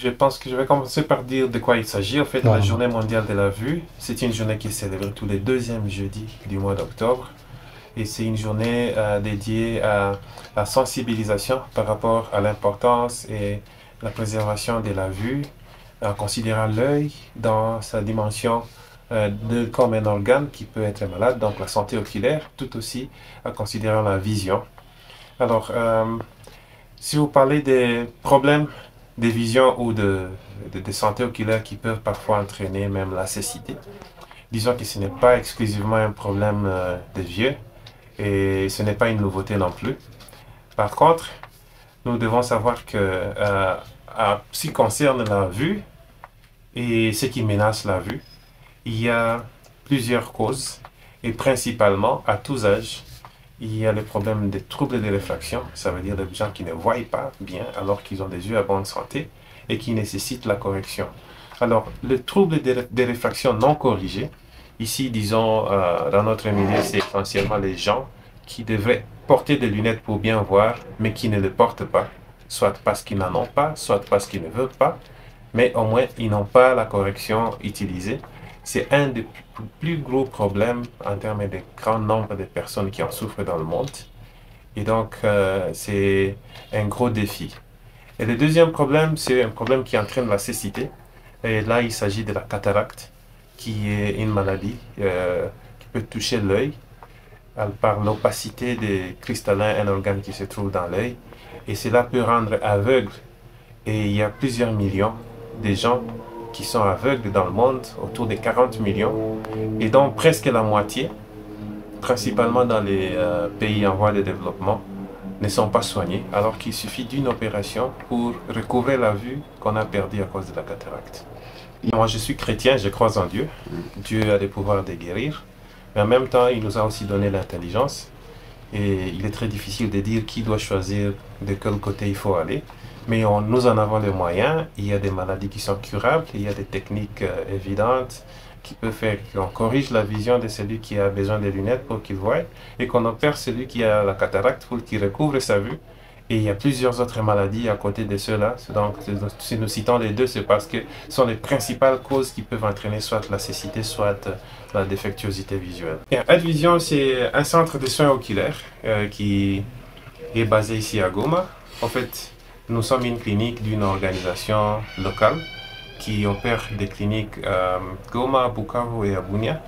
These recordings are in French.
Je pense que je vais commencer par dire de quoi il s'agit. En fait, la Carrément. Journée mondiale de la vue, c'est une journée qui est célébrée tous les deuxièmes jeudis du mois d'octobre. Et c'est une journée dédiée à la sensibilisation par rapport à l'importance et la préservation de la vue, en considérant l'œil dans sa dimension comme un organe qui peut être malade, donc la santé oculaire, tout aussi en considérant la vision. Alors, si vous parlez des problèmes des visions ou de santé oculaire qui peuvent parfois entraîner même la cécité, disons que ce n'est pas exclusivement un problème de vieux et ce n'est pas une nouveauté non plus. Par contre, nous devons savoir que ce qui concerne la vue et ce qui menace la vue, il y a plusieurs causes et principalement à tous âges. Il y a le problème des troubles de réfraction, ça veut dire des gens qui ne voient pas bien alors qu'ils ont des yeux à bonne santé et qui nécessitent la correction. Alors, le trouble de réfraction non corrigé, ici, disons, dans notre milieu, c'est essentiellement les gens qui devraient porter des lunettes pour bien voir, mais qui ne les portent pas, soit parce qu'ils n'en ont pas, soit parce qu'ils ne veulent pas, mais au moins, ils n'ont pas la correction utilisée. C'est un des plus gros problèmes en termes de grand nombre de personnes qui en souffrent dans le monde. Et donc, c'est un gros défi. Et le deuxième problème, c'est un problème qui entraîne la cécité. Et là, il s'agit de la cataracte, qui est une maladie qui peut toucher l'œil par l'opacité des cristallins, un organe qui se trouve dans l'œil. Et cela peut rendre aveugle. Et il y a plusieurs millions de gens qui sont aveugles dans le monde, autour de 40 millions, et dont presque la moitié, principalement dans les pays en voie de développement, ne sont pas soignés, alors qu'il suffit d'une opération pour recouvrer la vue qu'on a perdue à cause de la cataracte. Moi, je suis chrétien, je crois en Dieu. Dieu a le pouvoir de guérir, mais en même temps, il nous a aussi donné l'intelligence. Et il est très difficile de dire qui doit choisir de quel côté il faut aller. Mais nous en avons les moyens. Il y a des maladies qui sont curables. Il y a des techniques évidentes qui peuvent faire qu'on corrige la vision de celui qui a besoin de lunettes pour qu'il voie et qu'on opère celui qui a la cataracte pour qu'il recouvre sa vue. Et il y a plusieurs autres maladies à côté de ceux-là. Donc, si nous citons les deux, c'est parce que ce sont les principales causes qui peuvent entraîner soit la cécité, soit la défectuosité visuelle. Et Advision, c'est un centre de soins oculaires qui est basé ici à Goma. En fait, nous sommes une clinique d'une organisation locale qui opère des cliniques à Goma, à Bukavu et à Bunia.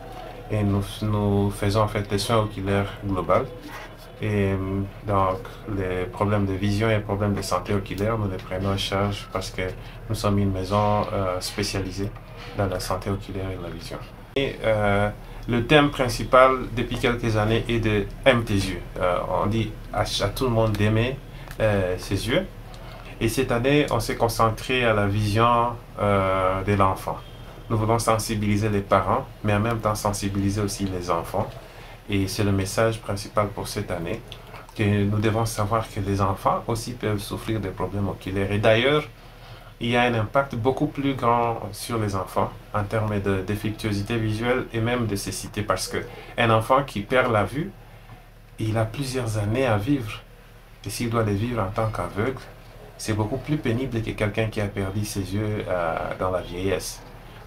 Et nous faisons en fait des soins oculaires globaux. Et donc, les problèmes de vision et les problèmes de santé oculaire, nous les prenons en charge parce que nous sommes une maison spécialisée dans la santé oculaire et la vision. Et le thème principal depuis quelques années est de aimer tes yeux. On dit à tout le monde d'aimer ses yeux. Et cette année, on s'est concentré à la vision de l'enfant. Nous voulons sensibiliser les parents, mais en même temps sensibiliser aussi les enfants. Et c'est le message principal pour cette année, que nous devons savoir que les enfants aussi peuvent souffrir des problèmes oculaires. Et d'ailleurs, il y a un impact beaucoup plus grand sur les enfants en termes de défectuosité visuelle et même de cécité, parce qu'un enfant qui perd la vue, il a plusieurs années à vivre. Et s'il doit les vivre en tant qu'aveugle, c'est beaucoup plus pénible que quelqu'un qui a perdu ses yeux dans la vieillesse.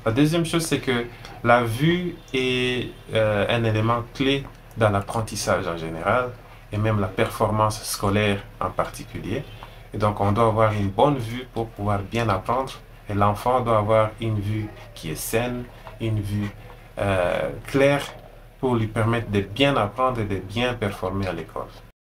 La deuxième chose, c'est que la vue est un élément clé dans l'apprentissage en général et même la performance scolaire en particulier. Et donc, on doit avoir une bonne vue pour pouvoir bien apprendre. Et l'enfant doit avoir une vue qui est saine, une vue claire pour lui permettre de bien apprendre et de bien performer à l'école.